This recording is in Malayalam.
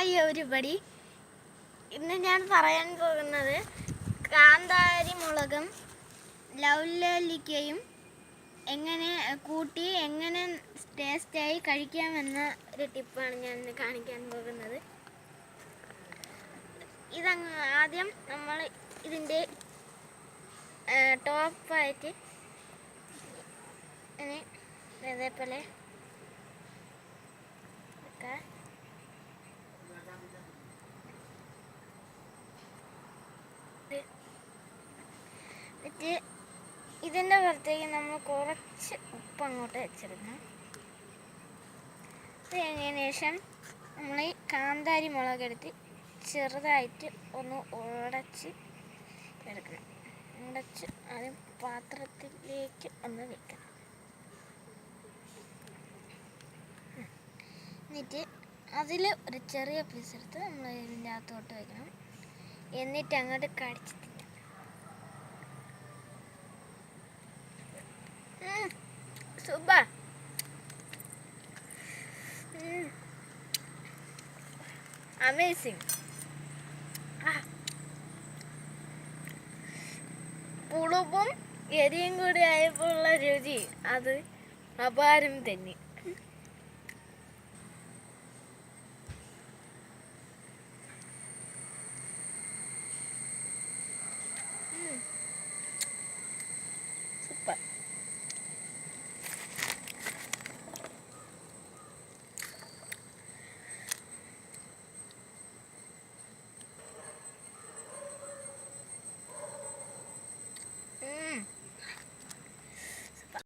Hi everybody. ഇന്ന് ഞാൻ പറയാൻ പോകുന്നത് കാന്താരി മുളകും ലൗലോലിക്കയും എങ്ങനെ കൂട്ടി എങ്ങനെ ടേസ്റ്റായി കഴിക്കാമെന്ന ഒരു ടിപ്പാണ് ഞാൻ ഇന്ന് കാണിക്കാൻ പോകുന്നത്. ആദ്യം നമ്മൾ ഇതിൻ്റെ ടോപ്പായിട്ട് ഇതേപോലെ ഇതിൻ്റെ പുറത്തേക്ക് നമ്മൾ കുറച്ച് ഉപ്പ് അങ്ങോട്ട് വെച്ചെടുക്കണം. അത് കഴിഞ്ഞതിന് ശേഷം നമ്മൾ ഈ കാന്താരി മുളകെടുത്ത് ചെറുതായിട്ട് ഒന്ന് ഉടച്ച് എടുക്കണം. ഉടച്ച് ആദ്യം പാത്രത്തിലേക്ക് ഒന്ന് വെക്കണം. എന്നിട്ട് അതിൽ ഒരു ചെറിയ പീസ് എടുത്ത് നമ്മൾ ഇതിൻ്റെ അകത്തോട്ട് വെക്കണം. എന്നിട്ട് അങ്ങോട്ട് കടിച്ച് തിന്നാം. സൂപ്പർ. അമേസിങ്. പുളിപ്പും എരിയും കൂടി ആയപ്പോഴുള്ള രുചി അത് അപാരം തന്നെ.